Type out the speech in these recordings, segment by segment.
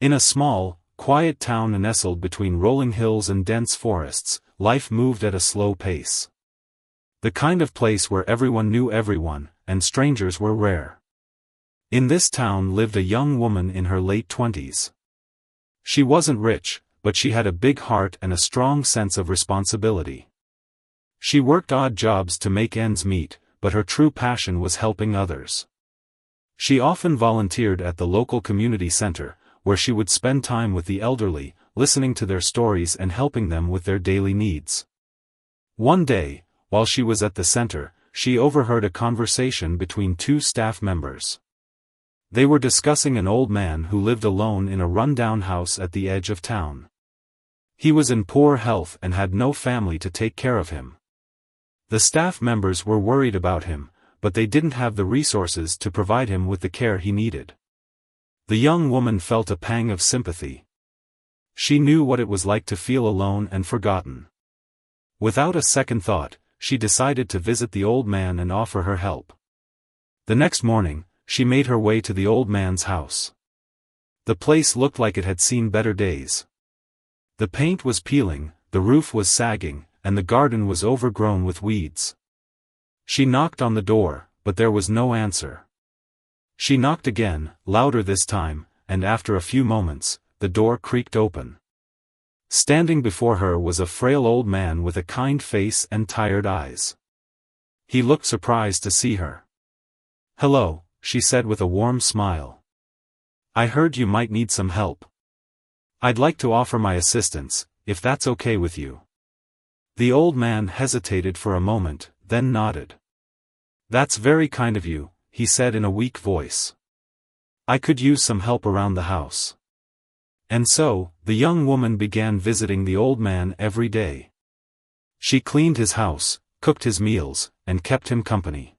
In a small, quiet town nestled between rolling hills and dense forests, life moved at a slow pace. The kind of place where everyone knew everyone, and strangers were rare. In this town lived a young woman in her late 20s. She wasn't rich, but she had a big heart and a strong sense of responsibility. She worked odd jobs to make ends meet, but her true passion was helping others. She often volunteered at the local community center, where she would spend time with the elderly, listening to their stories and helping them with their daily needs. One day, while she was at the center, she overheard a conversation between two staff members. They were discussing an old man who lived alone in a run-down house at the edge of town. He was in poor health and had no family to take care of him. The staff members were worried about him, but they didn't have the resources to provide him with the care he needed. The young woman felt a pang of sympathy. She knew what it was like to feel alone and forgotten. Without a second thought, she decided to visit the old man and offer her help. The next morning, she made her way to the old man's house. The place looked like it had seen better days. The paint was peeling, the roof was sagging, and the garden was overgrown with weeds. She knocked on the door, but there was no answer. She knocked again, louder this time, and after a few moments, the door creaked open. Standing before her was a frail old man with a kind face and tired eyes. He looked surprised to see her. "Hello," she said with a warm smile. "I heard you might need some help. I'd like to offer my assistance, if that's okay with you." The old man hesitated for a moment, then nodded. "That's very kind of you," he said in a weak voice. "I could use some help around the house." And so, the young woman began visiting the old man every day. She cleaned his house, cooked his meals, and kept him company.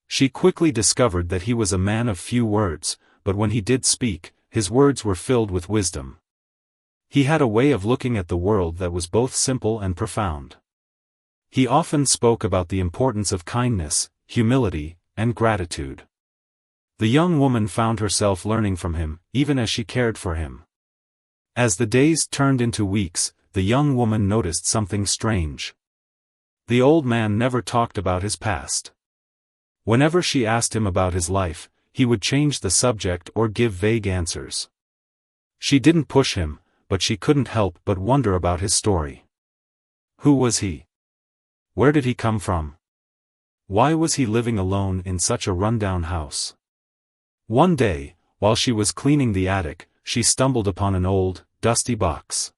She quickly discovered that he was a man of few words, but when he did speak, his words were filled with wisdom. He had a way of looking at the world that was both simple and profound. He often spoke about the importance of kindness, humility, and gratitude. The young woman found herself learning from him, even as she cared for him. As the days turned into weeks, the young woman noticed something strange. The old man never talked about his past. Whenever she asked him about his life, he would change the subject or give vague answers. She didn't push him, but she couldn't help but wonder about his story. Who was he? Where did he come from? Why was he living alone in such a rundown house? One day, while she was cleaning the attic, she stumbled upon an old, dusty box.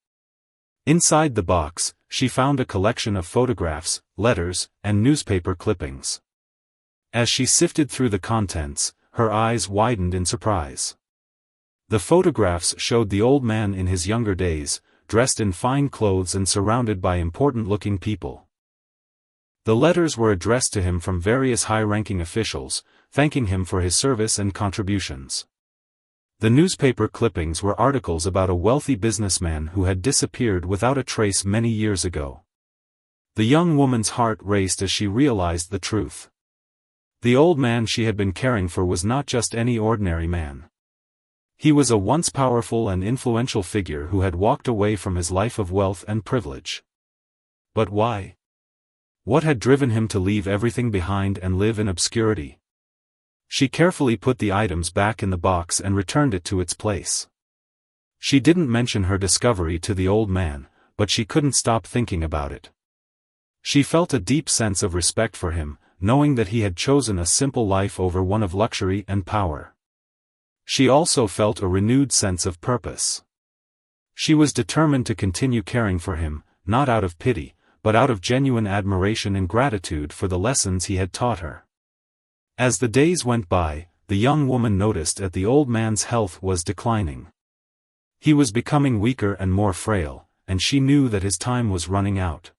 Inside the box, she found a collection of photographs, letters, and newspaper clippings. As she sifted through the contents, her eyes widened in surprise. The photographs showed the old man in his younger days, dressed in fine clothes and surrounded by important-looking people. The letters were addressed to him from various high-ranking officials, thanking him for his service and contributions. The newspaper clippings were articles about a wealthy businessman who had disappeared without a trace many years ago. The young woman's heart raced as she realized the truth. The old man she had been caring for was not just any ordinary man. He was a once powerful and influential figure who had walked away from his life of wealth and privilege. But why? What had driven him to leave everything behind and live in obscurity? She carefully put the items back in the box and returned it to its place. She didn't mention her discovery to the old man, but she couldn't stop thinking about it. She felt a deep sense of respect for him, knowing that he had chosen a simple life over one of luxury and power. She also felt a renewed sense of purpose. She was determined to continue caring for him, not out of pity, but out of genuine admiration and gratitude for the lessons he had taught her. As the days went by, the young woman noticed that the old man's health was declining. He was becoming weaker and more frail, and she knew that his time was running out.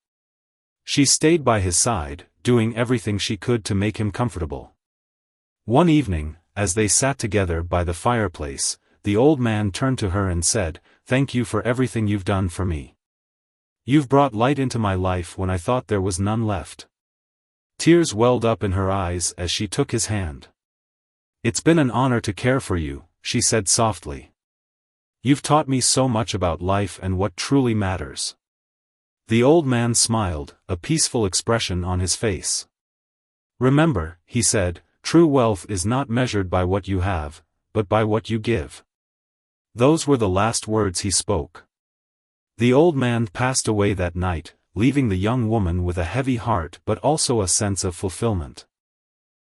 She stayed by his side, doing everything she could to make him comfortable. One evening, as they sat together by the fireplace, the old man turned to her and said, "Thank you for everything you've done for me. You've brought light into my life when I thought there was none left." Tears welled up in her eyes as she took his hand. "It's been an honor to care for you," she said softly. You've taught me so much about life and what truly matters." The old man smiled, a peaceful expression on his face. "Remember," he said, "true wealth is not measured by what you have, but by what you give." Those were the last words he spoke. The old man passed away that night, leaving the young woman with a heavy heart but also a sense of fulfillment.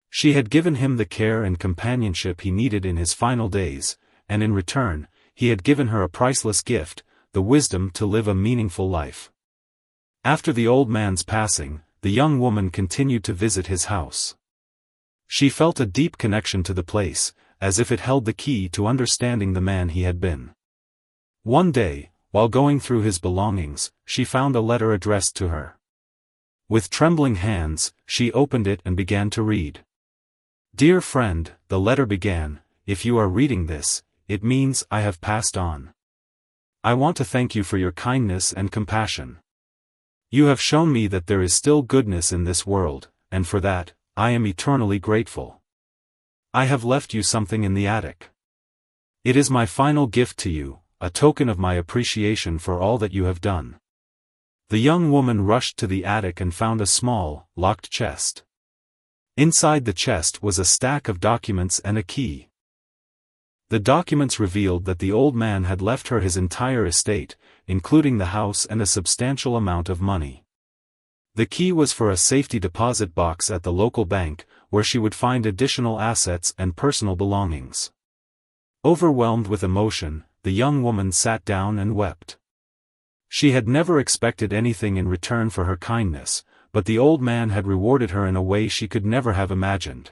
She had given him the care and companionship he needed in his final days, and in return, he had given her a priceless gift, the wisdom to live a meaningful life. After the old man's passing, the young woman continued to visit his house. She felt a deep connection to the place, as if it held the key to understanding the man he had been. One day, while going through his belongings, she found a letter addressed to her. With trembling hands, she opened it and began to read. "Dear friend," the letter began, "if you are reading this, it means I have passed on. I want to thank you for your kindness and compassion. You have shown me that there is still goodness in this world, and for that, I am eternally grateful. I have left you something in the attic. It is my final gift to you, a token of my appreciation for all that you have done." The young woman rushed to the attic and found a small, locked chest. Inside the chest was a stack of documents and a key. The documents revealed that the old man had left her his entire estate, including the house and a substantial amount of money. The key was for a safety deposit box at the local bank, where she would find additional assets and personal belongings. Overwhelmed with emotion, the young woman sat down and wept. She had never expected anything in return for her kindness, but the old man had rewarded her in a way she could never have imagined.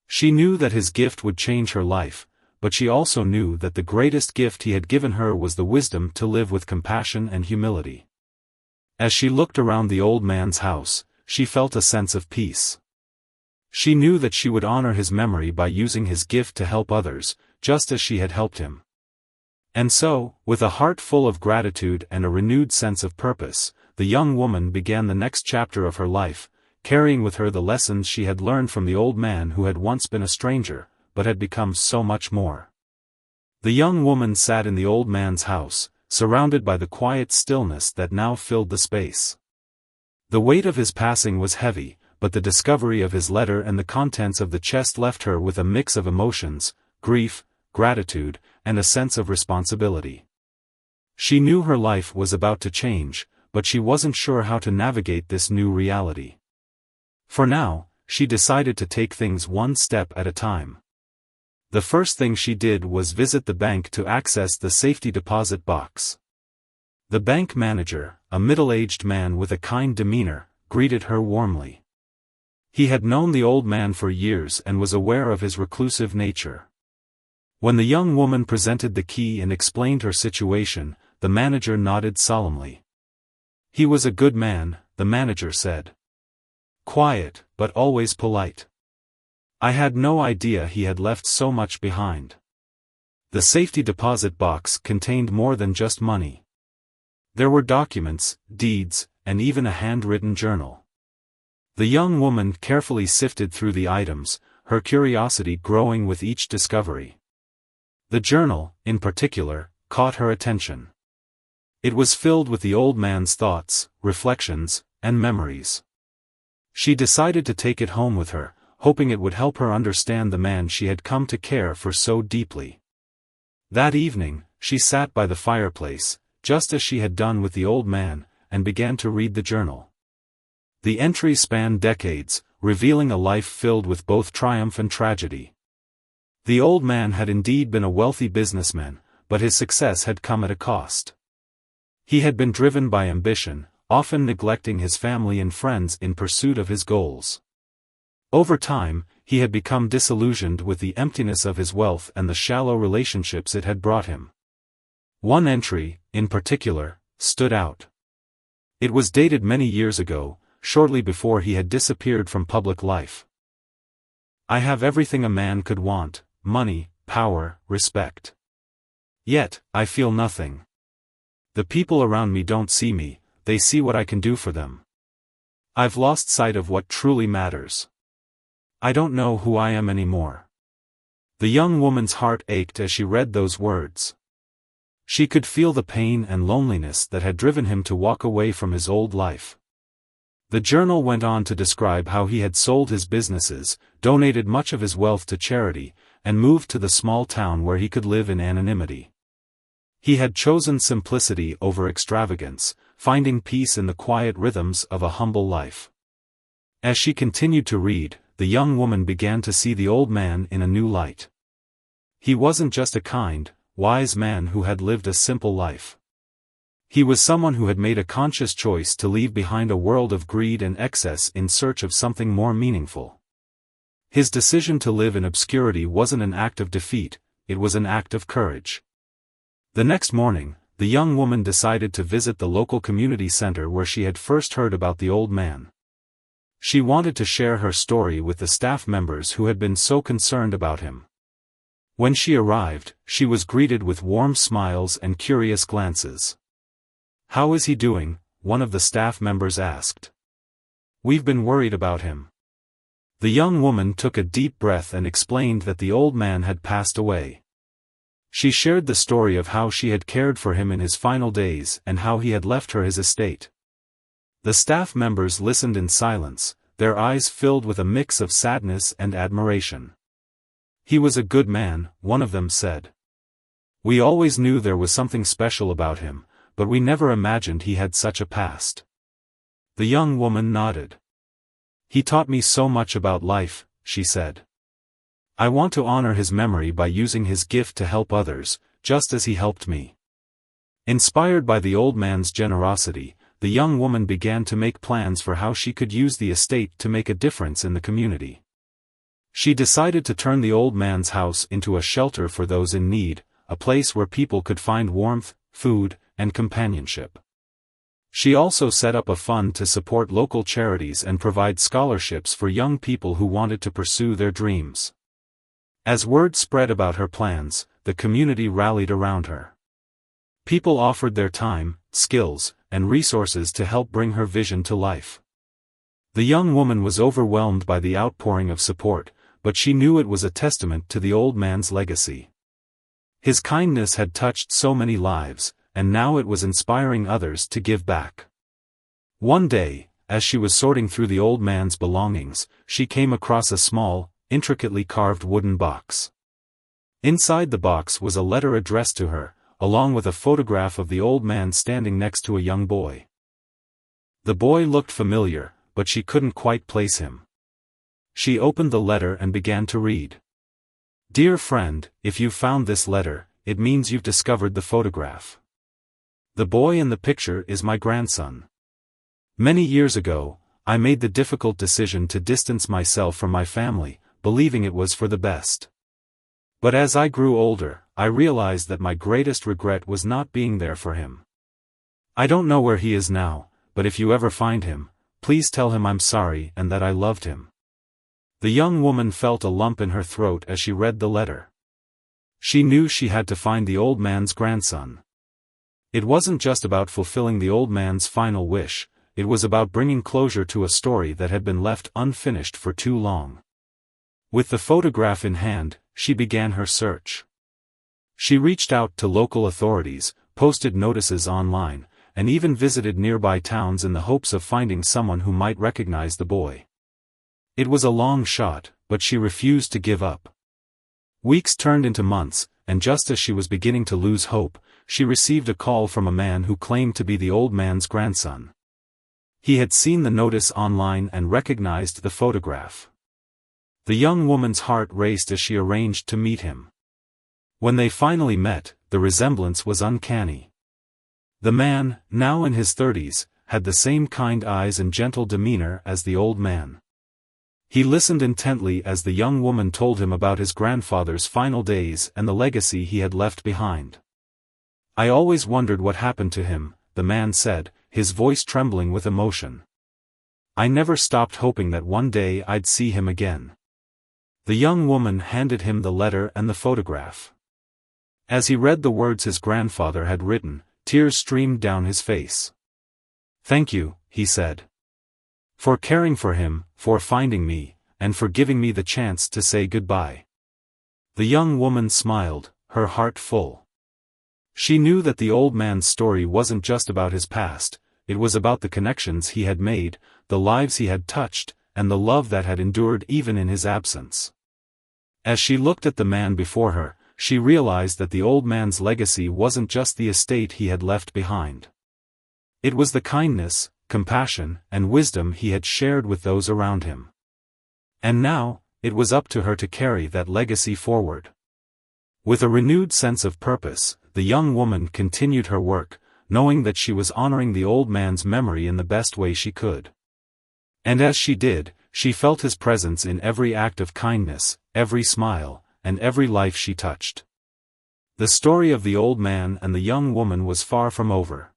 She knew that his gift would change her life, but she also knew that the greatest gift he had given her was the wisdom to live with compassion and humility. As she looked around the old man's house, she felt a sense of peace. She knew that she would honor his memory by using his gift to help others, just as she had helped him. And so, with a heart full of gratitude and a renewed sense of purpose, the young woman began the next chapter of her life, carrying with her the lessons she had learned from the old man who had once been a stranger, but had become so much more. The young woman sat in the old man's house, surrounded by the quiet stillness that now filled the space. The weight of his passing was heavy, but the discovery of his letter and the contents of the chest left her with a mix of emotions, grief, gratitude, and a sense of responsibility. She knew her life was about to change, but she wasn't sure how to navigate this new reality. For now, she decided to take things one step at a time. The first thing she did was visit the bank to access the safety deposit box. The bank manager, a middle-aged man with a kind demeanor, greeted her warmly. He had known the old man for years and was aware of his reclusive nature. When the young woman presented the key and explained her situation, the manager nodded solemnly. He was a good man, the manager said. Quiet, but always polite. I had no idea he had left so much behind. The safety deposit box contained more than just money. There were documents, deeds, and even a handwritten journal. The young woman carefully sifted through the items, her curiosity growing with each discovery. The journal, in particular, caught her attention. It was filled with the old man's thoughts, reflections, and memories. She decided to take it home with her, hoping it would help her understand the man she had come to care for so deeply. That evening, she sat by the fireplace, just as she had done with the old man, and began to read the journal. The entries spanned decades, revealing a life filled with both triumph and tragedy. The old man had indeed been a wealthy businessman, but his success had come at a cost. He had been driven by ambition, often neglecting his family and friends in pursuit of his goals. Over time, he had become disillusioned with the emptiness of his wealth and the shallow relationships it had brought him. One entry, in particular, stood out. It was dated many years ago, shortly before he had disappeared from public life. I have everything a man could want: money, power, respect. Yet, I feel nothing. The people around me don't see me, they see what I can do for them. I've lost sight of what truly matters. I don't know who I am anymore. The young woman's heart ached as she read those words. She could feel the pain and loneliness that had driven him to walk away from his old life. The journal went on to describe how he had sold his businesses, donated much of his wealth to charity, and moved to the small town where he could live in anonymity. He had chosen simplicity over extravagance, finding peace in the quiet rhythms of a humble life. As she continued to read, the young woman began to see the old man in a new light. He wasn't just a kind, wise man who had lived a simple life. He was someone who had made a conscious choice to leave behind a world of greed and excess in search of something more meaningful. His decision to live in obscurity wasn't an act of defeat, it was an act of courage. The next morning, the young woman decided to visit the local community center where she had first heard about the old man. She wanted to share her story with the staff members who had been so concerned about him. When she arrived, she was greeted with warm smiles and curious glances. "How is he doing?" one of the staff members asked. "We've been worried about him." The young woman took a deep breath and explained that the old man had passed away. She shared the story of how she had cared for him in his final days and how he had left her his estate. The staff members listened in silence, their eyes filled with a mix of sadness and admiration. "He was a good man," one of them said. "We always knew there was something special about him, but we never imagined he had such a past." The young woman nodded. "He taught me so much about life," she said. "I want to honor his memory by using his gift to help others, just as he helped me." Inspired by the old man's generosity, the young woman began to make plans for how she could use the estate to make a difference in the community. She decided to turn the old man's house into a shelter for those in need, a place where people could find warmth, food, and companionship. She also set up a fund to support local charities and provide scholarships for young people who wanted to pursue their dreams. As word spread about her plans, the community rallied around her. People offered their time, skills, and resources to help bring her vision to life. The young woman was overwhelmed by the outpouring of support, but she knew it was a testament to the old man's legacy. His kindness had touched so many lives, and now it was inspiring others to give back. One day, as she was sorting through the old man's belongings, she came across a small, intricately carved wooden box. Inside the box was a letter addressed to her, along with a photograph of the old man standing next to a young boy. The boy looked familiar, but she couldn't quite place him. She opened the letter and began to read. "Dear friend, if you found this letter, it means you've discovered the photograph. The boy in the picture is my grandson. Many years ago, I made the difficult decision to distance myself from my family, believing it was for the best. But as I grew older, I realized that my greatest regret was not being there for him. I don't know where he is now, but if you ever find him, please tell him I'm sorry and that I loved him." The young woman felt a lump in her throat as she read the letter. She knew she had to find the old man's grandson. It wasn't just about fulfilling the old man's final wish, it was about bringing closure to a story that had been left unfinished for too long. With the photograph in hand, she began her search. She reached out to local authorities, posted notices online, and even visited nearby towns in the hopes of finding someone who might recognize the boy. It was a long shot, but she refused to give up. Weeks turned into months, and just as she was beginning to lose hope, she received a call from a man who claimed to be the old man's grandson. He had seen the notice online and recognized the photograph. The young woman's heart raced as she arranged to meet him. When they finally met, the resemblance was uncanny. The man, now in his 30s, had the same kind eyes and gentle demeanor as the old man. He listened intently as the young woman told him about his grandfather's final days and the legacy he had left behind. "I always wondered what happened to him," the man said, his voice trembling with emotion. "I never stopped hoping that one day I'd see him again." The young woman handed him the letter and the photograph. As he read the words his grandfather had written, tears streamed down his face. "Thank you," he said. "For caring for him, for finding me, and for giving me the chance to say goodbye." The young woman smiled, her heart full. She knew that the old man's story wasn't just about his past, it was about the connections he had made, the lives he had touched, and the love that had endured even in his absence. As she looked at the man before her, she realized that the old man's legacy wasn't just the estate he had left behind. It was the kindness, compassion, and wisdom he had shared with those around him. And now, it was up to her to carry that legacy forward. With a renewed sense of purpose, the young woman continued her work, knowing that she was honoring the old man's memory in the best way she could. And as she did, she felt his presence in every act of kindness, every smile, and every life she touched. The story of the old man and the young woman was far from over.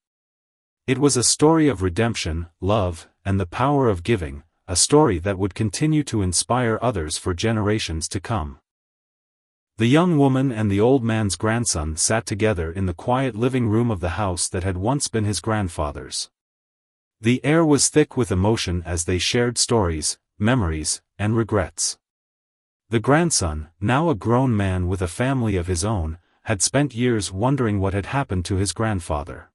It was a story of redemption, love, and the power of giving, a story that would continue to inspire others for generations to come. The young woman and the old man's grandson sat together in the quiet living room of the house that had once been his grandfather's. The air was thick with emotion as they shared stories, memories, and regrets. The grandson, now a grown man with a family of his own, had spent years wondering what had happened to his grandfather.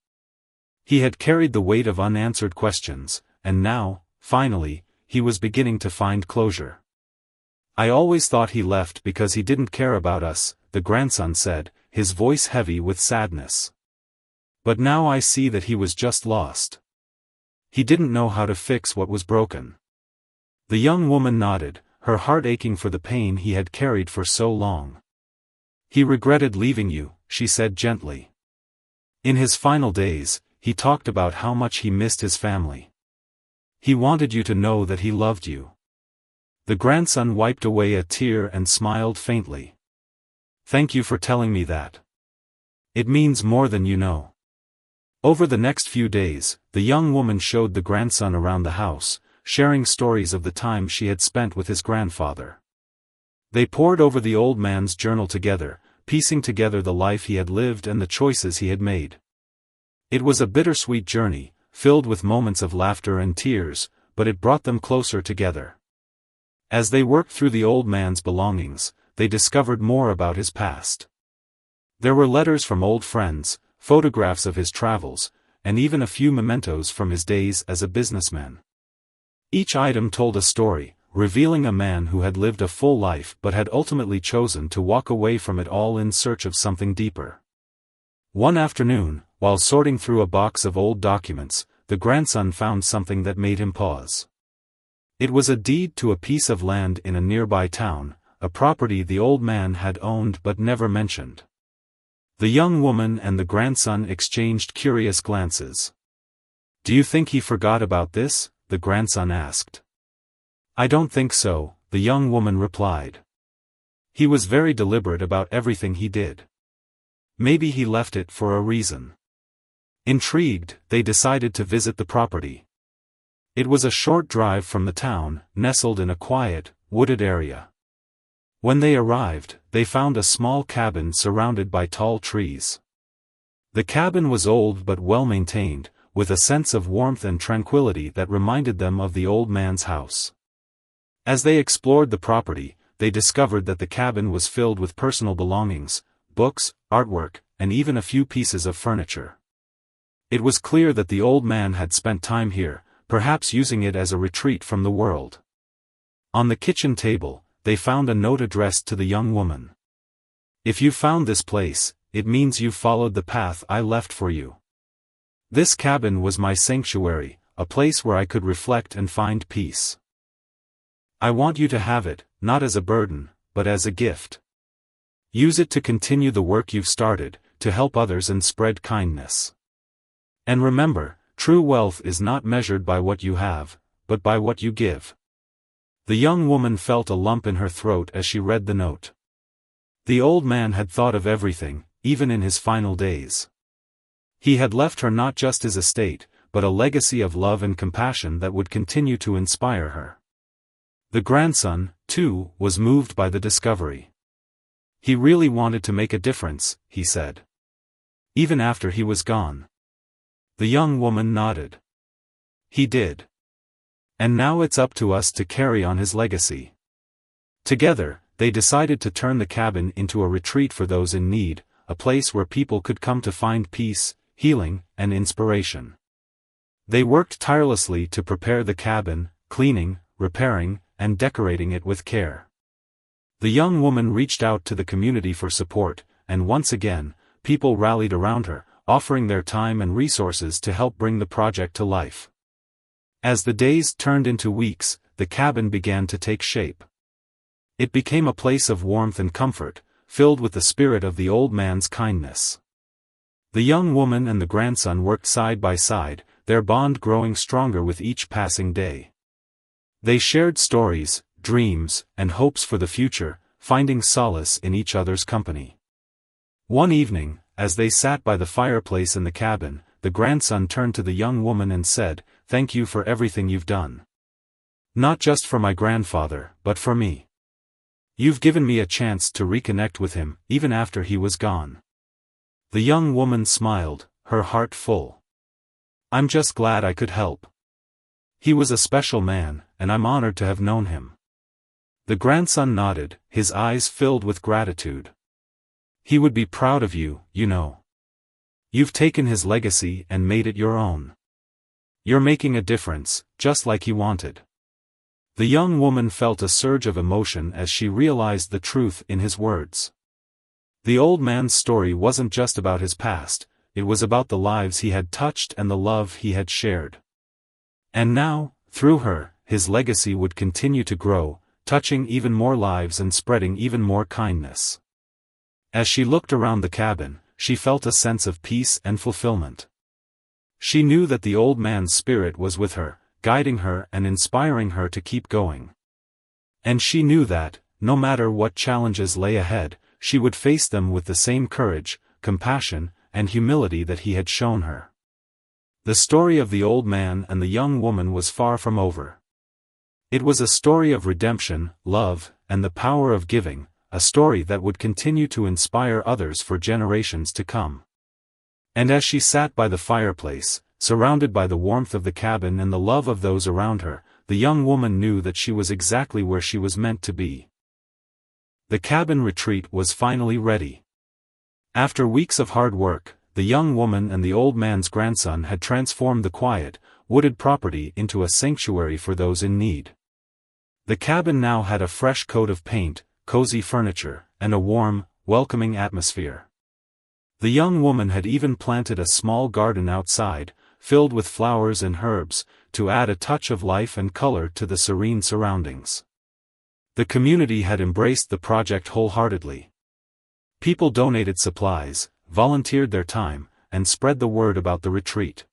He had carried the weight of unanswered questions, and now, finally, he was beginning to find closure. "I always thought he left because he didn't care about us," the grandson said, his voice heavy with sadness. "But now I see that he was just lost. He didn't know how to fix what was broken." The young woman nodded, her heart aching for the pain he had carried for so long. "He regretted leaving you," she said gently. "In his final days, he talked about how much he missed his family. He wanted you to know that he loved you." The grandson wiped away a tear and smiled faintly. "Thank you for telling me that. It means more than you know." Over the next few days, the young woman showed the grandson around the house, sharing stories of the time she had spent with his grandfather. They pored over the old man's journal together, piecing together the life he had lived and the choices he had made. It was a bittersweet journey, filled with moments of laughter and tears, but it brought them closer together. As they worked through the old man's belongings, they discovered more about his past. There were letters from old friends, photographs of his travels, and even a few mementos from his days as a businessman. Each item told a story, revealing a man who had lived a full life but had ultimately chosen to walk away from it all in search of something deeper. One afternoon, while sorting through a box of old documents, the grandson found something that made him pause. It was a deed to a piece of land in a nearby town, a property the old man had owned but never mentioned. The young woman and the grandson exchanged curious glances. "Do you think he forgot about this?" the grandson asked. "I don't think so," the young woman replied. "He was very deliberate about everything he did. Maybe he left it for a reason." Intrigued, they decided to visit the property. It was a short drive from the town, nestled in a quiet, wooded area. When they arrived, they found a small cabin surrounded by tall trees. The cabin was old but well maintained, with a sense of warmth and tranquility that reminded them of the old man's house. As they explored the property, they discovered that the cabin was filled with personal belongings, books, artwork, and even a few pieces of furniture. It was clear that the old man had spent time here, perhaps using it as a retreat from the world. On the kitchen table, they found a note addressed to the young woman. "If you found this place, it means you followed the path I left for you. This cabin was my sanctuary, a place where I could reflect and find peace. I want you to have it, not as a burden, but as a gift. Use it to continue the work you've started, to help others and spread kindness. And remember, true wealth is not measured by what you have, but by what you give." The young woman felt a lump in her throat as she read the note. The old man had thought of everything, even in his final days. He had left her not just his estate, but a legacy of love and compassion that would continue to inspire her. The grandson, too, was moved by the discovery. "He really wanted to make a difference," he said. "Even after he was gone." The young woman nodded. "He did. And now it's up to us to carry on his legacy." Together, they decided to turn the cabin into a retreat for those in need, a place where people could come to find peace, healing, and inspiration. They worked tirelessly to prepare the cabin, cleaning, repairing, and decorating it with care. The young woman reached out to the community for support, and once again, people rallied around her, offering their time and resources to help bring the project to life. As the days turned into weeks, the cabin began to take shape. It became a place of warmth and comfort, filled with the spirit of the old man's kindness. The young woman and the grandson worked side by side, their bond growing stronger with each passing day. They shared stories, dreams, and hopes for the future, finding solace in each other's company. One evening, as they sat by the fireplace in the cabin, the grandson turned to the young woman and said, "Thank you for everything you've done. Not just for my grandfather, but for me. You've given me a chance to reconnect with him, even after he was gone." The young woman smiled, her heart full. "I'm just glad I could help. He was a special man, and I'm honored to have known him." The grandson nodded, his eyes filled with gratitude. "He would be proud of you, you know. You've taken his legacy and made it your own. You're making a difference, just like he wanted." The young woman felt a surge of emotion as she realized the truth in his words. The old man's story wasn't just about his past, it was about the lives he had touched and the love he had shared. And now, through her, his legacy would continue to grow, touching even more lives and spreading even more kindness. As she looked around the cabin, she felt a sense of peace and fulfillment. She knew that the old man's spirit was with her, guiding her and inspiring her to keep going. And she knew that, no matter what challenges lay ahead, she would face them with the same courage, compassion, and humility that he had shown her. The story of the old man and the young woman was far from over. It was a story of redemption, love, and the power of giving, a story that would continue to inspire others for generations to come. And as she sat by the fireplace, surrounded by the warmth of the cabin and the love of those around her, the young woman knew that she was exactly where she was meant to be. The cabin retreat was finally ready. After weeks of hard work, the young woman and the old man's grandson had transformed the quiet, wooded property into a sanctuary for those in need. The cabin now had a fresh coat of paint, cozy furniture, and a warm, welcoming atmosphere. The young woman had even planted a small garden outside, filled with flowers and herbs, to add a touch of life and color to the serene surroundings. The community had embraced the project wholeheartedly. People donated supplies, volunteered their time, and spread the word about the retreat.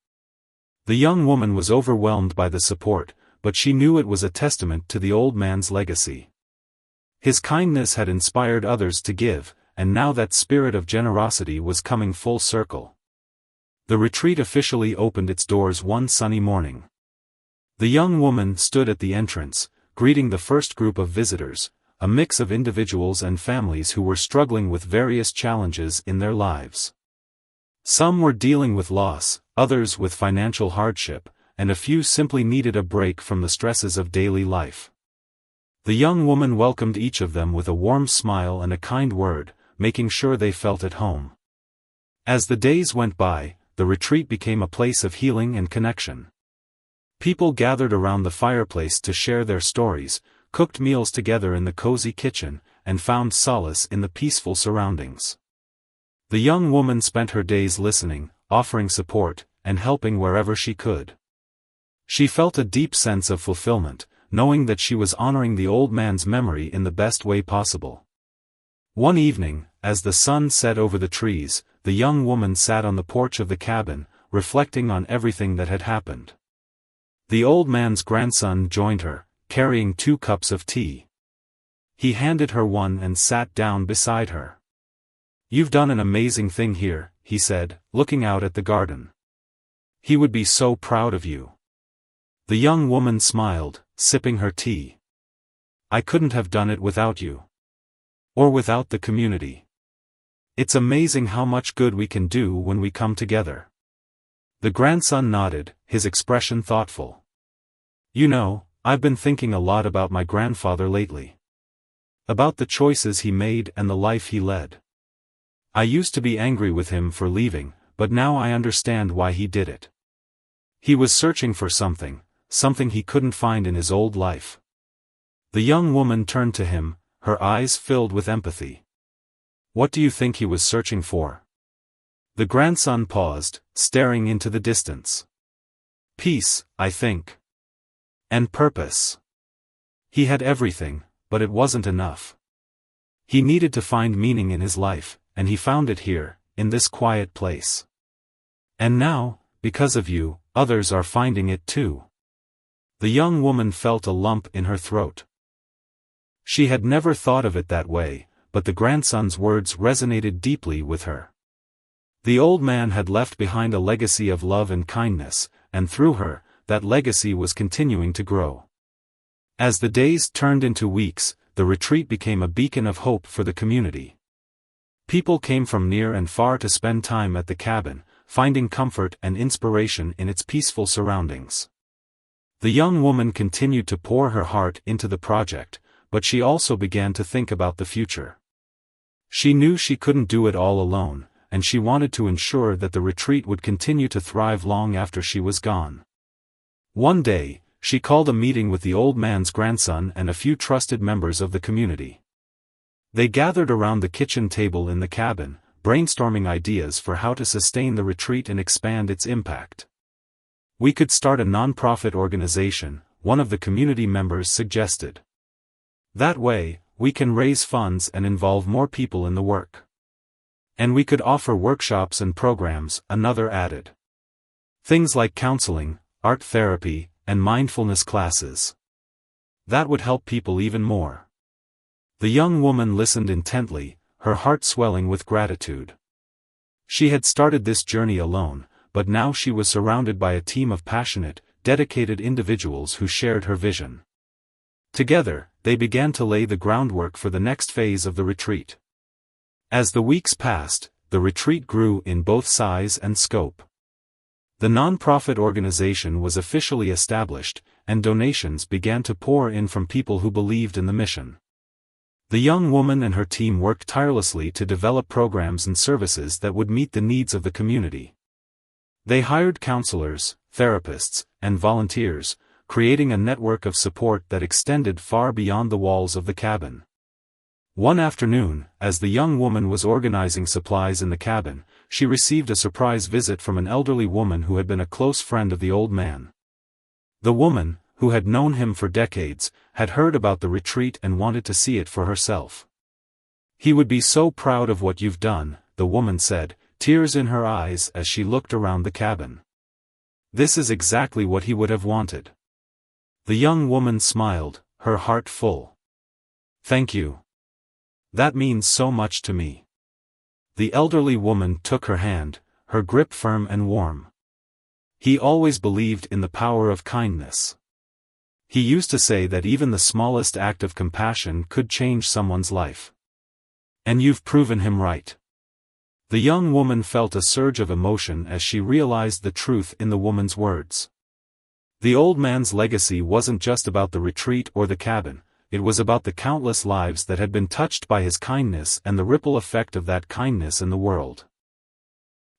The young woman was overwhelmed by the support, but she knew it was a testament to the old man's legacy. His kindness had inspired others to give, and now that spirit of generosity was coming full circle. The retreat officially opened its doors one sunny morning. The young woman stood at the entrance, greeting the first group of visitors, a mix of individuals and families who were struggling with various challenges in their lives. Some were dealing with loss, others with financial hardship, and a few simply needed a break from the stresses of daily life. The young woman welcomed each of them with a warm smile and a kind word, making sure they felt at home. As the days went by, the retreat became a place of healing and connection. People gathered around the fireplace to share their stories, cooked meals together in the cozy kitchen, and found solace in the peaceful surroundings. The young woman spent her days listening, offering support, and helping wherever she could. She felt a deep sense of fulfillment, knowing that she was honoring the old man's memory in the best way possible. One evening, as the sun set over the trees, the young woman sat on the porch of the cabin, reflecting on everything that had happened. The old man's grandson joined her, carrying 2 cups of tea. He handed her one and sat down beside her. "You've done an amazing thing here," he said, looking out at the garden. "He would be so proud of you." The young woman smiled, sipping her tea. "I couldn't have done it without you. Or without the community. It's amazing how much good we can do when we come together." The grandson nodded, his expression thoughtful. "You know, I've been thinking a lot about my grandfather lately. About the choices he made and the life he led. I used to be angry with him for leaving, but now I understand why he did it. He was searching for something he couldn't find in his old life. The young woman turned to him, her eyes filled with empathy. What do you think he was searching for? The grandson paused, staring into the distance. Peace, I think. And purpose. He had everything, but it wasn't enough. He needed to find meaning in his life, and he found it here, in this quiet place. And now, because of you, others are finding it too. The young woman felt a lump in her throat. She had never thought of it that way, but the grandson's words resonated deeply with her. The old man had left behind a legacy of love and kindness, and through her, that legacy was continuing to grow. As the days turned into weeks, the retreat became a beacon of hope for the community. People came from near and far to spend time at the cabin, finding comfort and inspiration in its peaceful surroundings. The young woman continued to pour her heart into the project, but she also began to think about the future. She knew she couldn't do it all alone, and she wanted to ensure that the retreat would continue to thrive long after she was gone. One day, she called a meeting with the old man's grandson and a few trusted members of the community. They gathered around the kitchen table in the cabin, brainstorming ideas for how to sustain the retreat and expand its impact. We could start a non-profit organization, one of the community members suggested. That way, we can raise funds and involve more people in the work. And we could offer workshops and programs, another added. Things like counseling, art therapy, and mindfulness classes. That would help people even more. The young woman listened intently, her heart swelling with gratitude. She had started this journey alone, but now she was surrounded by a team of passionate, dedicated individuals who shared her vision. Together, they began to lay the groundwork for the next phase of the retreat. As the weeks passed, the retreat grew in both size and scope. The non-profit organization was officially established, and donations began to pour in from people who believed in the mission. The young woman and her team worked tirelessly to develop programs and services that would meet the needs of the community. They hired counselors, therapists, and volunteers, creating a network of support that extended far beyond the walls of the cabin. One afternoon, as the young woman was organizing supplies in the cabin, she received a surprise visit from an elderly woman who had been a close friend of the old man. The woman, who had known him for decades, had heard about the retreat and wanted to see it for herself. "He would be so proud of what you've done," the woman said, tears in her eyes as she looked around the cabin. "This is exactly what he would have wanted." The young woman smiled, her heart full. "Thank you. That means so much to me." The elderly woman took her hand, her grip firm and warm. "He always believed in the power of kindness. He used to say that even the smallest act of compassion could change someone's life. And you've proven him right." The young woman felt a surge of emotion as she realized the truth in the woman's words. The old man's legacy wasn't just about the retreat or the cabin, it was about the countless lives that had been touched by his kindness and the ripple effect of that kindness in the world.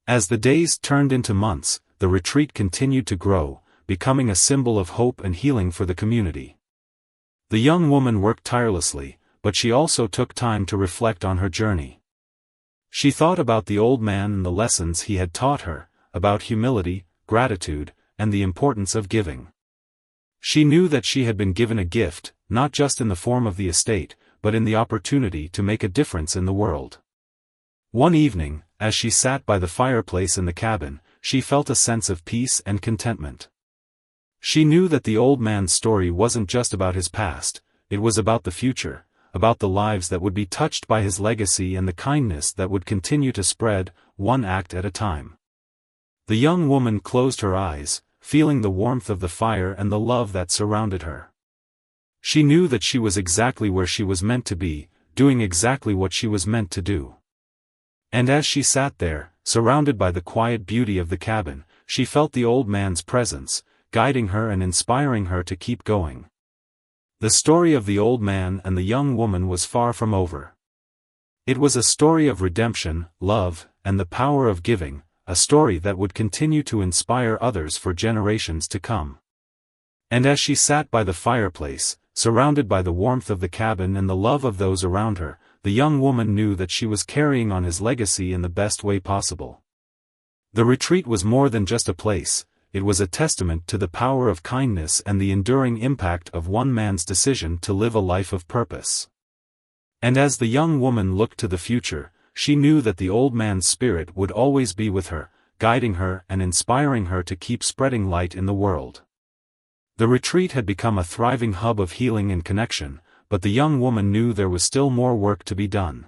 As the days turned into months, the retreat continued to grow, becoming a symbol of hope and healing for the community. The young woman worked tirelessly, but she also took time to reflect on her journey. She thought about the old man and the lessons he had taught her, about humility, gratitude, and the importance of giving. She knew that she had been given a gift, not just in the form of the estate, but in the opportunity to make a difference in the world. One evening, as she sat by the fireplace in the cabin, she felt a sense of peace and contentment. She knew that the old man's story wasn't just about his past, it was about the future, about the lives that would be touched by his legacy and the kindness that would continue to spread, one act at a time. The young woman closed her eyes, feeling the warmth of the fire and the love that surrounded her. She knew that she was exactly where she was meant to be, doing exactly what she was meant to do. And as she sat there, surrounded by the quiet beauty of the cabin, she felt the old man's presence, guiding her and inspiring her to keep going. The story of the old man and the young woman was far from over. It was a story of redemption, love, and the power of giving, a story that would continue to inspire others for generations to come. And as she sat by the fireplace, surrounded by the warmth of the cabin and the love of those around her, the young woman knew that she was carrying on his legacy in the best way possible. The retreat was more than just a place, it was a testament to the power of kindness and the enduring impact of one man's decision to live a life of purpose. And as the young woman looked to the future, she knew that the old man's spirit would always be with her, guiding her and inspiring her to keep spreading light in the world. The retreat had become a thriving hub of healing and connection, but the young woman knew there was still more work to be done.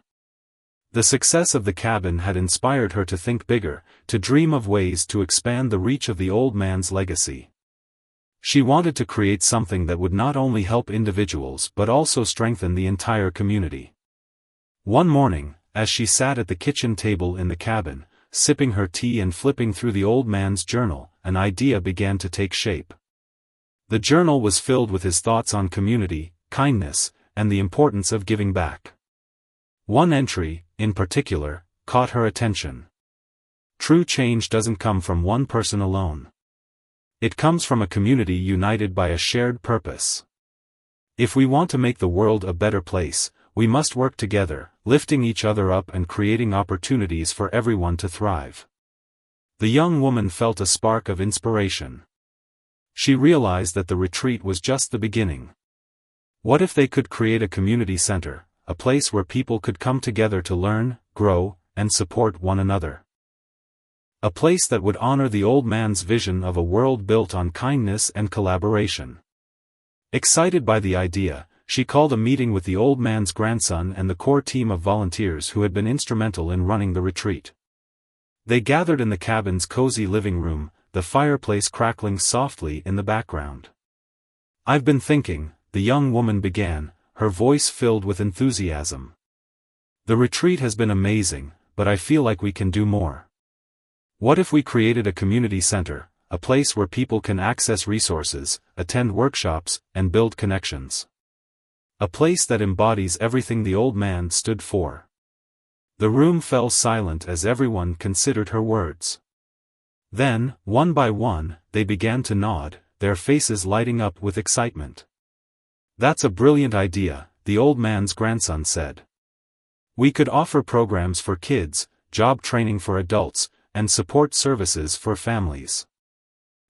The success of the cabin had inspired her to think bigger, to dream of ways to expand the reach of the old man's legacy. She wanted to create something that would not only help individuals but also strengthen the entire community. One morning, as she sat at the kitchen table in the cabin, sipping her tea and flipping through the old man's journal, an idea began to take shape. The journal was filled with his thoughts on community, kindness, and the importance of giving back. One entry, in particular, caught her attention. True change doesn't come from one person alone. It comes from a community united by a shared purpose. If we want to make the world a better place, we must work together, lifting each other up and creating opportunities for everyone to thrive. The young woman felt a spark of inspiration. She realized that the retreat was just the beginning. What if they could create a community center, a place where people could come together to learn, grow, and support one another? A place that would honor the old man's vision of a world built on kindness and collaboration. Excited by the idea, she called a meeting with the old man's grandson and the core team of volunteers who had been instrumental in running the retreat. They gathered in the cabin's cozy living room, the fireplace crackling softly in the background. "I've been thinking," the young woman began, her voice filled with enthusiasm. "The retreat has been amazing, but I feel like we can do more. What if we created a community center, a place where people can access resources, attend workshops, and build connections? A place that embodies everything the old man stood for." The room fell silent as everyone considered her words. Then, one by one, they began to nod, their faces lighting up with excitement. "That's a brilliant idea," the old man's grandson said. "We could offer programs for kids, job training for adults, and support services for families.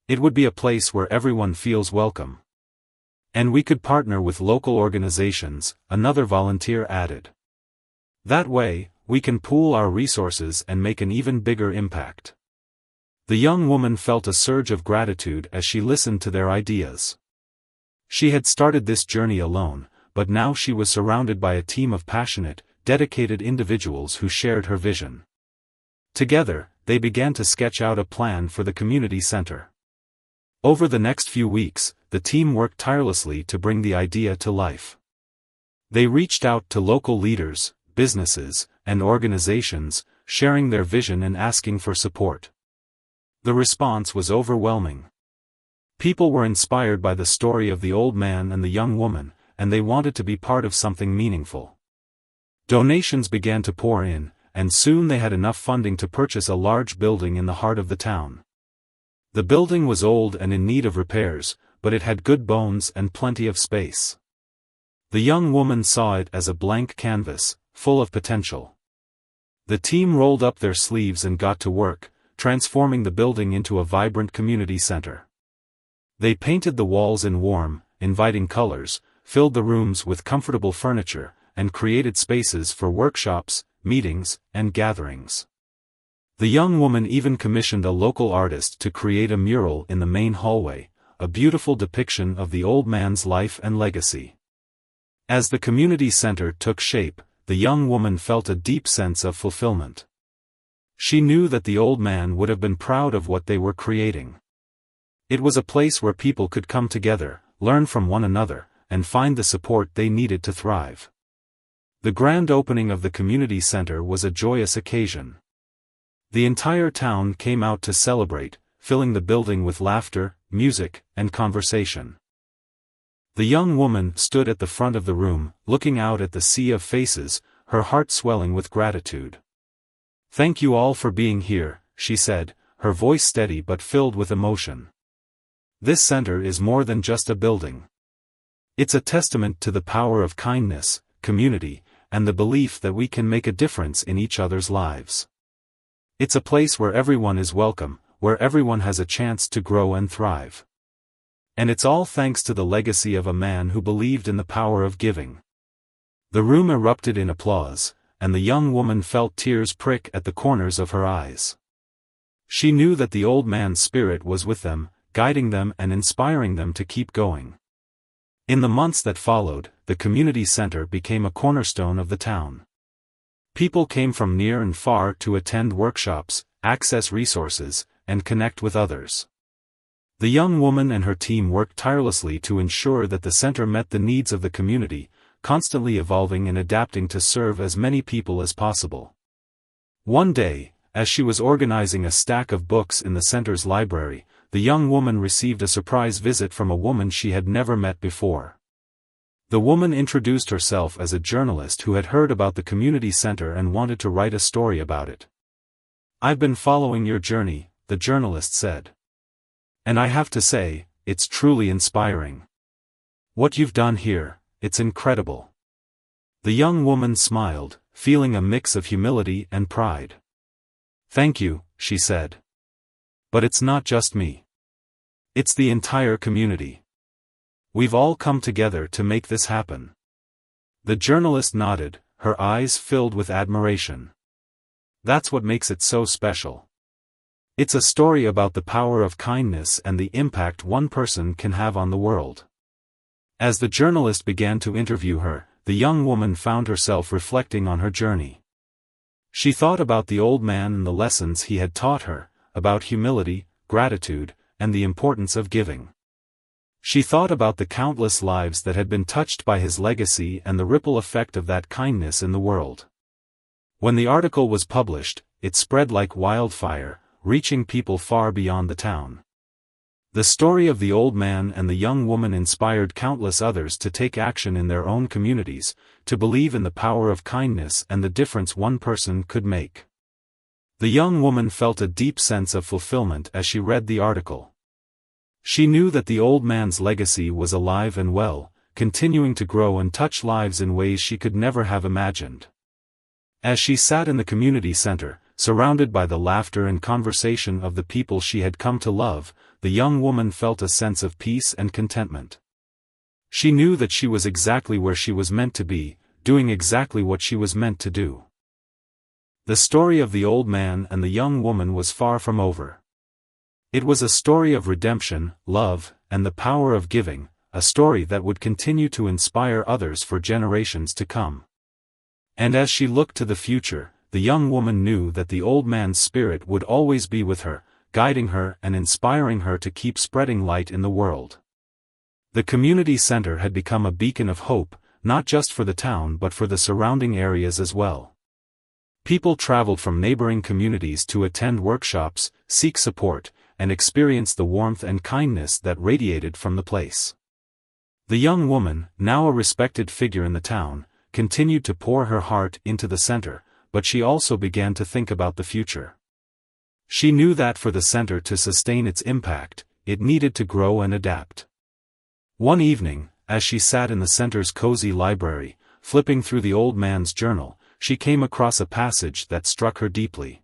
It would be a place where everyone feels welcome. And we could partner with local organizations," another volunteer added. "That way, we can pool our resources and make an even bigger impact." The young woman felt a surge of gratitude as she listened to their ideas. She had started this journey alone, but now she was surrounded by a team of passionate, dedicated individuals who shared her vision. Together, they began to sketch out a plan for the community center. Over the next few weeks, the team worked tirelessly to bring the idea to life. They reached out to local leaders, businesses, and organizations, sharing their vision and asking for support. The response was overwhelming. People were inspired by the story of the old man and the young woman, and they wanted to be part of something meaningful. Donations began to pour in, and soon they had enough funding to purchase a large building in the heart of the town. The building was old and in need of repairs, but it had good bones and plenty of space. The young woman saw it as a blank canvas, full of potential. The team rolled up their sleeves and got to work, transforming the building into a vibrant community center. They painted the walls in warm, inviting colors, filled the rooms with comfortable furniture, and created spaces for workshops, meetings, and gatherings. The young woman even commissioned a local artist to create a mural in the main hallway, a beautiful depiction of the old man's life and legacy. As the community center took shape, the young woman felt a deep sense of fulfillment. She knew that the old man would have been proud of what they were creating. It was a place where people could come together, learn from one another, and find the support they needed to thrive. The grand opening of the community center was a joyous occasion. The entire town came out to celebrate, filling the building with laughter, music, and conversation. The young woman stood at the front of the room, looking out at the sea of faces, her heart swelling with gratitude. "Thank you all for being here," she said, her voice steady but filled with emotion. "This center is more than just a building. It's a testament to the power of kindness, community, and the belief that we can make a difference in each other's lives. It's a place where everyone is welcome, where everyone has a chance to grow and thrive. And it's all thanks to the legacy of a man who believed in the power of giving." The room erupted in applause, and the young woman felt tears prick at the corners of her eyes. She knew that the old man's spirit was with them, guiding them and inspiring them to keep going. In the months that followed, the community center became a cornerstone of the town. People came from near and far to attend workshops, access resources, and connect with others. The young woman and her team worked tirelessly to ensure that the center met the needs of the community, constantly evolving and adapting to serve as many people as possible. One day, as she was organizing a stack of books in the center's library, the young woman received a surprise visit from a woman she had never met before. The woman introduced herself as a journalist who had heard about the community center and wanted to write a story about it. "I've been following your journey," the journalist said. "And I have to say, it's truly inspiring. What you've done here, it's incredible." The young woman smiled, feeling a mix of humility and pride. "Thank you," she said. "But it's not just me. It's the entire community. We've all come together to make this happen." The journalist nodded, her eyes filled with admiration. "That's what makes it so special. It's a story about the power of kindness and the impact one person can have on the world." As the journalist began to interview her, the young woman found herself reflecting on her journey. She thought about the old man and the lessons he had taught her, about humility, gratitude, and the importance of giving. She thought about the countless lives that had been touched by his legacy and the ripple effect of that kindness in the world. When the article was published, it spread like wildfire, reaching people far beyond the town. The story of the old man and the young woman inspired countless others to take action in their own communities, to believe in the power of kindness and the difference one person could make. The young woman felt a deep sense of fulfillment as she read the article. She knew that the old man's legacy was alive and well, continuing to grow and touch lives in ways she could never have imagined. As she sat in the community center, surrounded by the laughter and conversation of the people she had come to love, the young woman felt a sense of peace and contentment. She knew that she was exactly where she was meant to be, doing exactly what she was meant to do. The story of the old man and the young woman was far from over. It was a story of redemption, love, and the power of giving, a story that would continue to inspire others for generations to come. And as she looked to the future, the young woman knew that the old man's spirit would always be with her, guiding her and inspiring her to keep spreading light in the world. The community center had become a beacon of hope, not just for the town but for the surrounding areas as well. People traveled from neighboring communities to attend workshops, seek support, and experience the warmth and kindness that radiated from the place. The young woman, now a respected figure in the town, continued to pour her heart into the center, but she also began to think about the future. She knew that for the center to sustain its impact, it needed to grow and adapt. One evening, as she sat in the center's cozy library, flipping through the old man's journal, she came across a passage that struck her deeply.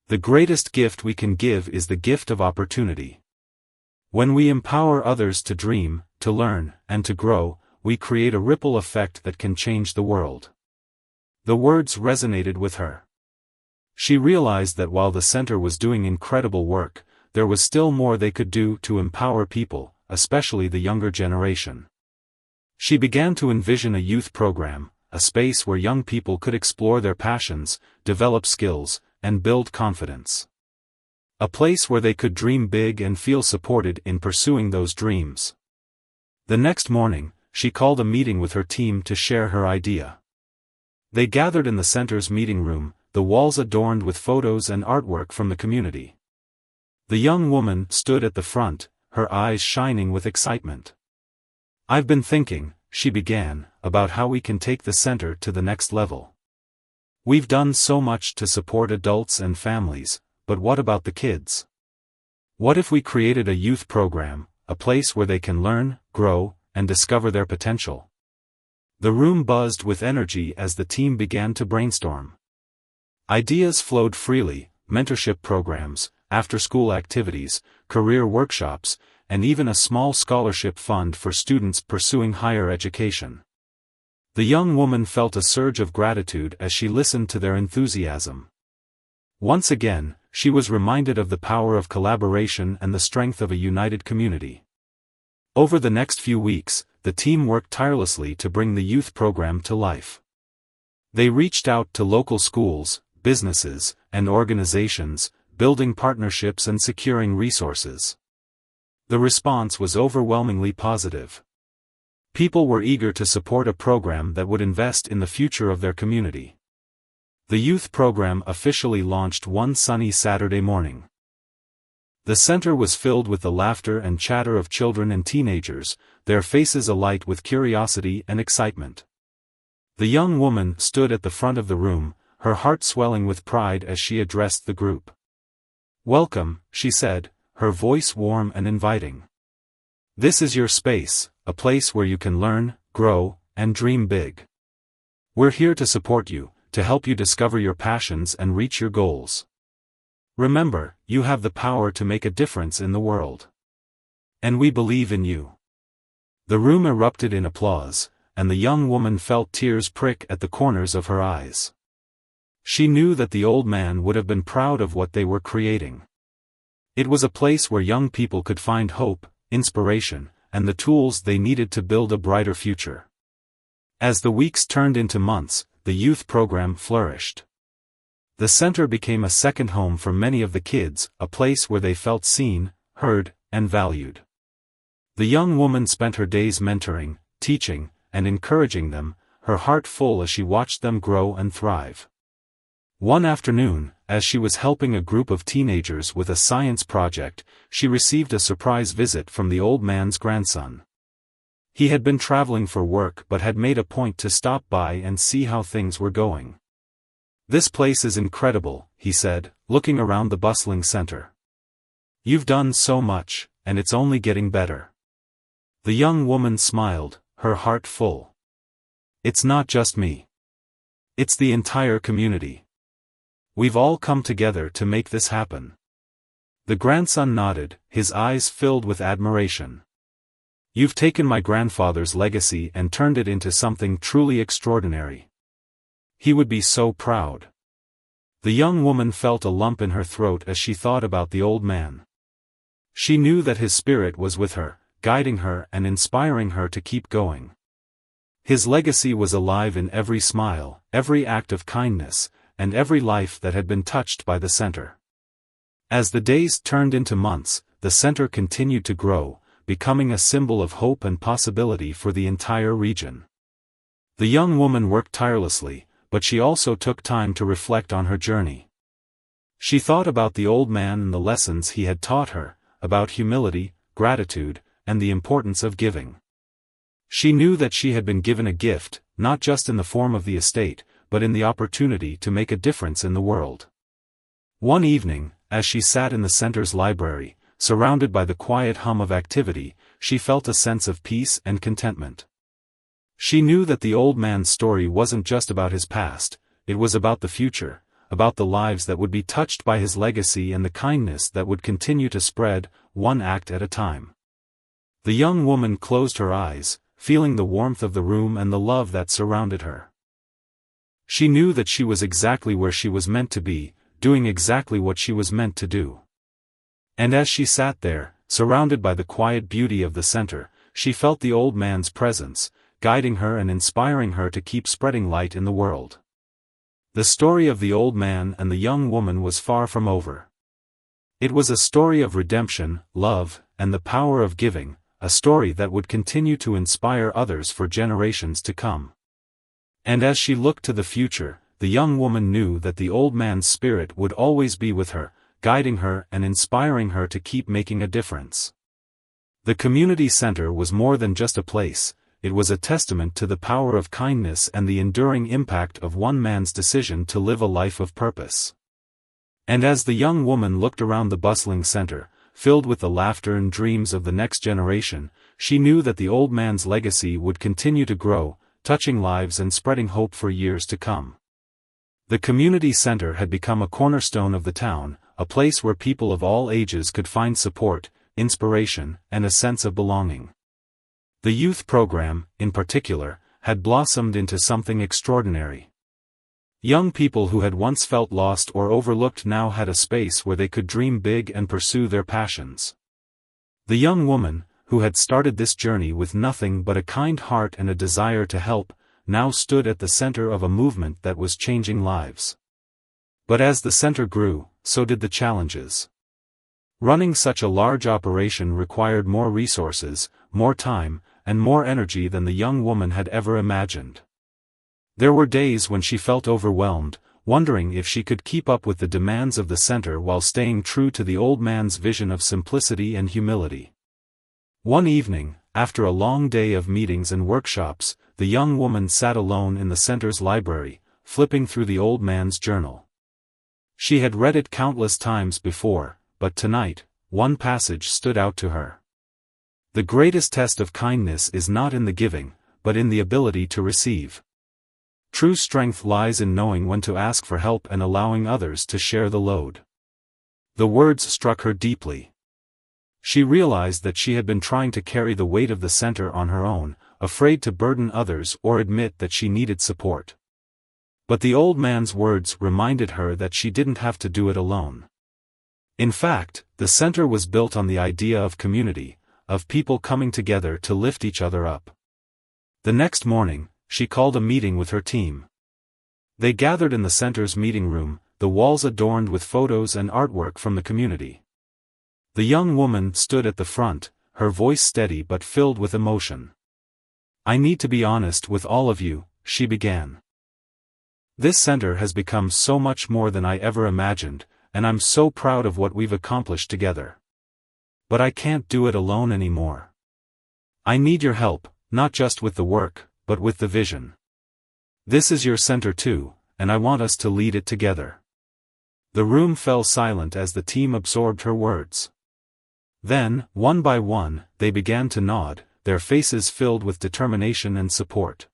"The greatest gift we can give is the gift of opportunity. When we empower others to dream, to learn, and to grow, we create a ripple effect that can change the world." The words resonated with her. She realized that while the center was doing incredible work, there was still more they could do to empower people, especially the younger generation. She began to envision a youth program, a space where young people could explore their passions, develop skills, and build confidence. A place where they could dream big and feel supported in pursuing those dreams. The next morning, she called a meeting with her team to share her idea. They gathered in the center's meeting room, the walls adorned with photos and artwork from the community. The young woman stood at the front, her eyes shining with excitement. "I've been thinking," she began, "about how we can take the center to the next level. We've done so much to support adults and families, but what about the kids? What if we created a youth program, a place where they can learn, grow, and discover their potential? The room buzzed with energy as the team began to brainstorm. Ideas flowed freely: mentorship programs, after-school activities, career workshops, and even a small scholarship fund for students pursuing higher education. The young woman felt a surge of gratitude as she listened to their enthusiasm. Once again, she was reminded of the power of collaboration and the strength of a united community. Over the next few weeks, the team worked tirelessly to bring the youth program to life. They reached out to local schools, businesses, and organizations, building partnerships and securing resources. The response was overwhelmingly positive. People were eager to support a program that would invest in the future of their community. The youth program officially launched one sunny Saturday morning. The center was filled with the laughter and chatter of children and teenagers, their faces alight with curiosity and excitement. The young woman stood at the front of the room, her heart swelling with pride as she addressed the group. "Welcome," she said, her voice warm and inviting. "This is your space, a place where you can learn, grow, and dream big. We're here to support you, to help you discover your passions and reach your goals. Remember, you have the power to make a difference in the world. And we believe in you." The room erupted in applause, and the young woman felt tears prick at the corners of her eyes. She knew that the old man would have been proud of what they were creating. It was a place where young people could find hope, inspiration, and the tools they needed to build a brighter future. As the weeks turned into months, the youth program flourished. The center became a second home for many of the kids, a place where they felt seen, heard, and valued. The young woman spent her days mentoring, teaching, and encouraging them, her heart full as she watched them grow and thrive. One afternoon, as she was helping a group of teenagers with a science project, she received a surprise visit from the old man's grandson. He had been traveling for work but had made a point to stop by and see how things were going. "This place is incredible," he said, looking around the bustling center. "You've done so much, and it's only getting better." The young woman smiled, her heart full. "It's not just me. It's the entire community. We've all come together to make this happen." The grandson nodded, his eyes filled with admiration. "You've taken my grandfather's legacy and turned it into something truly extraordinary. He would be so proud." The young woman felt a lump in her throat as she thought about the old man. She knew that his spirit was with her, guiding her and inspiring her to keep going. His legacy was alive in every smile, every act of kindness, and every life that had been touched by the center. As the days turned into months, the center continued to grow, becoming a symbol of hope and possibility for the entire region. The young woman worked tirelessly, but she also took time to reflect on her journey. She thought about the old man and the lessons he had taught her, about humility, gratitude, and the importance of giving. She knew that she had been given a gift, not just in the form of the estate, but in the opportunity to make a difference in the world. One evening, as she sat in the center's library, surrounded by the quiet hum of activity, she felt a sense of peace and contentment. She knew that the old man's story wasn't just about his past, it was about the future, about the lives that would be touched by his legacy and the kindness that would continue to spread, one act at a time. The young woman closed her eyes, feeling the warmth of the room and the love that surrounded her. She knew that she was exactly where she was meant to be, doing exactly what she was meant to do. And as she sat there, surrounded by the quiet beauty of the center, she felt the old man's presence, guiding her and inspiring her to keep spreading light in the world. The story of the old man and the young woman was far from over. It was a story of redemption, love, and the power of giving, a story that would continue to inspire others for generations to come. And as she looked to the future, the young woman knew that the old man's spirit would always be with her, guiding her and inspiring her to keep making a difference. The community center was more than just a place, it was a testament to the power of kindness and the enduring impact of one man's decision to live a life of purpose. And as the young woman looked around the bustling center, filled with the laughter and dreams of the next generation, she knew that the old man's legacy would continue to grow, touching lives and spreading hope for years to come. The community center had become a cornerstone of the town, a place where people of all ages could find support, inspiration, and a sense of belonging. The youth program, in particular, had blossomed into something extraordinary. Young people who had once felt lost or overlooked now had a space where they could dream big and pursue their passions. The young woman, who had started this journey with nothing but a kind heart and a desire to help, now stood at the center of a movement that was changing lives. But as the center grew, so did the challenges. Running such a large operation required more resources, more time, and more energy than the young woman had ever imagined. There were days when she felt overwhelmed, wondering if she could keep up with the demands of the center while staying true to the old man's vision of simplicity and humility. One evening, after a long day of meetings and workshops, the young woman sat alone in the center's library, flipping through the old man's journal. She had read it countless times before, but tonight, one passage stood out to her. The greatest test of kindness is not in the giving, but in the ability to receive. True strength lies in knowing when to ask for help and allowing others to share the load. The words struck her deeply. She realized that she had been trying to carry the weight of the center on her own, afraid to burden others or admit that she needed support. But the old man's words reminded her that she didn't have to do it alone. In fact, the center was built on the idea of community, of people coming together to lift each other up. The next morning, she called a meeting with her team. They gathered in the center's meeting room, the walls adorned with photos and artwork from the community. The young woman stood at the front, her voice steady but filled with emotion. "I need to be honest with all of you," she began. "This center has become so much more than I ever imagined, and I'm so proud of what we've accomplished together. But I can't do it alone anymore. I need your help, not just with the work, but with the vision. This is your center too, and I want us to lead it together." The room fell silent as the team absorbed her words. Then, one by one, they began to nod, their faces filled with determination and support.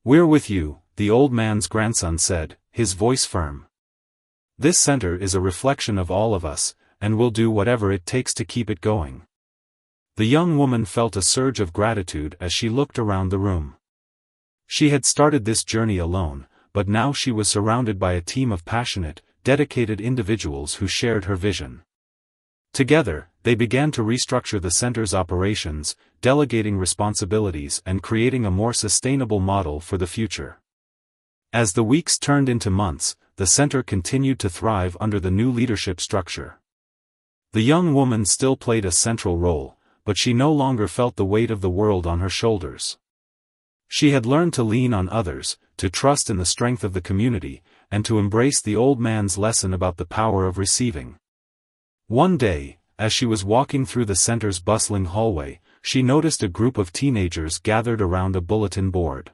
"We're with you," the old man's grandson said, his voice firm. "This center is a reflection of all of us, and we'll do whatever it takes to keep it going." The young woman felt a surge of gratitude as she looked around the room. She had started this journey alone, but now she was surrounded by a team of passionate, dedicated individuals who shared her vision. Together, they began to restructure the center's operations, delegating responsibilities and creating a more sustainable model for the future. As the weeks turned into months, the center continued to thrive under the new leadership structure. The young woman still played a central role, but she no longer felt the weight of the world on her shoulders. She had learned to lean on others, to trust in the strength of the community, and to embrace the old man's lesson about the power of receiving. One day, as she was walking through the center's bustling hallway, she noticed a group of teenagers gathered around a bulletin board.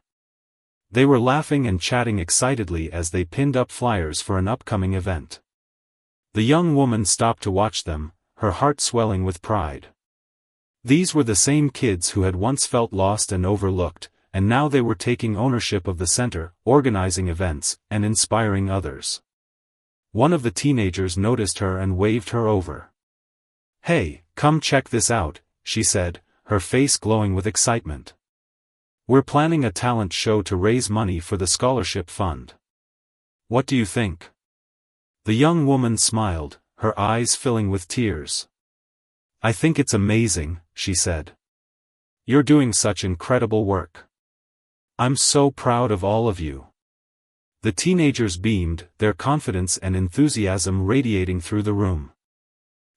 They were laughing and chatting excitedly as they pinned up flyers for an upcoming event. The young woman stopped to watch them, her heart swelling with pride. These were the same kids who had once felt lost and overlooked, and now they were taking ownership of the center, organizing events, and inspiring others. One of the teenagers noticed her and waved her over. "Hey, come check this out," she said, her face glowing with excitement. "We're planning a talent show to raise money for the scholarship fund. What do you think?" The young woman smiled, her eyes filling with tears. "I think it's amazing," she said. "You're doing such incredible work. I'm so proud of all of you." The teenagers beamed, their confidence and enthusiasm radiating through the room.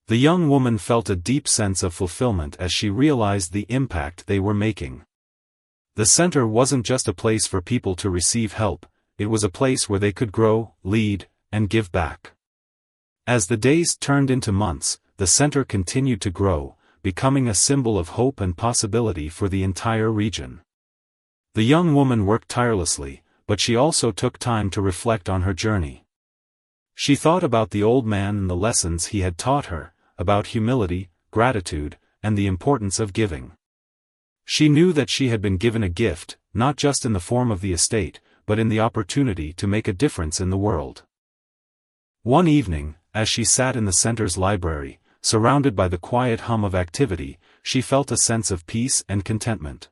The young woman felt a deep sense of fulfillment as she realized the impact they were making. The center wasn't just a place for people to receive help, it was a place where they could grow, lead, and give back. As the days turned into months, the center continued to grow, becoming a symbol of hope and possibility for the entire region. The young woman worked tirelessly, but she also took time to reflect on her journey. She thought about the old man and the lessons he had taught her, about humility, gratitude, and the importance of giving. She knew that she had been given a gift, not just in the form of the estate, but in the opportunity to make a difference in the world. One evening, as she sat in the center's library, surrounded by the quiet hum of activity, she felt a sense of peace and contentment.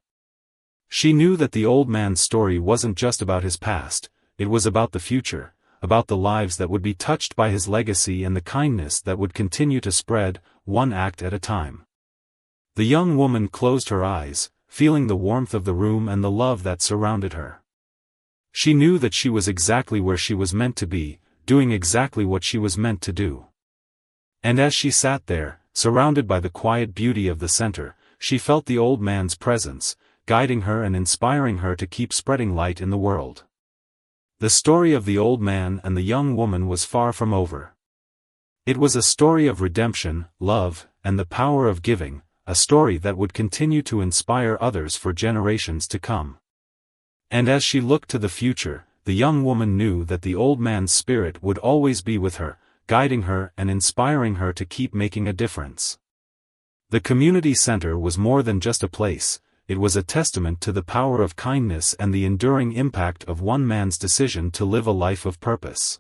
She knew that the old man's story wasn't just about his past, it was about the future, about the lives that would be touched by his legacy and the kindness that would continue to spread, one act at a time. The young woman closed her eyes, feeling the warmth of the room and the love that surrounded her. She knew that she was exactly where she was meant to be, doing exactly what she was meant to do. And as she sat there, surrounded by the quiet beauty of the center, she felt the old man's presence, guiding her and inspiring her to keep spreading light in the world. The story of the old man and the young woman was far from over. It was a story of redemption, love, and the power of giving, a story that would continue to inspire others for generations to come. And as she looked to the future, the young woman knew that the old man's spirit would always be with her, guiding her and inspiring her to keep making a difference. The community center was more than just a place, it was a testament to the power of kindness and the enduring impact of one man's decision to live a life of purpose.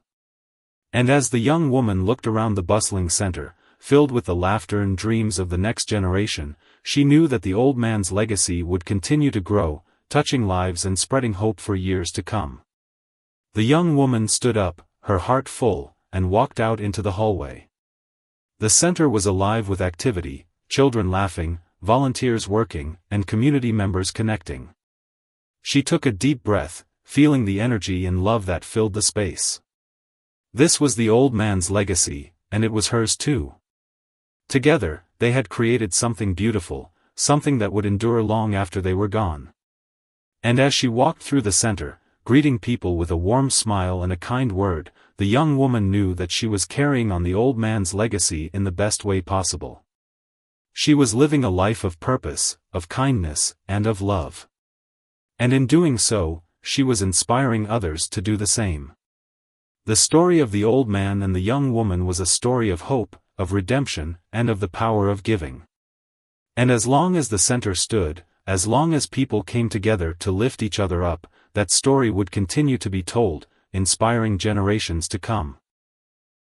And as the young woman looked around the bustling center, filled with the laughter and dreams of the next generation, she knew that the old man's legacy would continue to grow, touching lives and spreading hope for years to come. The young woman stood up, her heart full, and walked out into the hallway. The center was alive with activity, children laughing, volunteers working, and community members connecting. She took a deep breath, feeling the energy and love that filled the space. This was the old man's legacy, and it was hers too. Together, they had created something beautiful, something that would endure long after they were gone. And as she walked through the center, greeting people with a warm smile and a kind word, the young woman knew that she was carrying on the old man's legacy in the best way possible. She was living a life of purpose, of kindness, and of love. And in doing so, she was inspiring others to do the same. The story of the old man and the young woman was a story of hope, of redemption, and of the power of giving. And as long as the center stood, as long as people came together to lift each other up, that story would continue to be told, inspiring generations to come.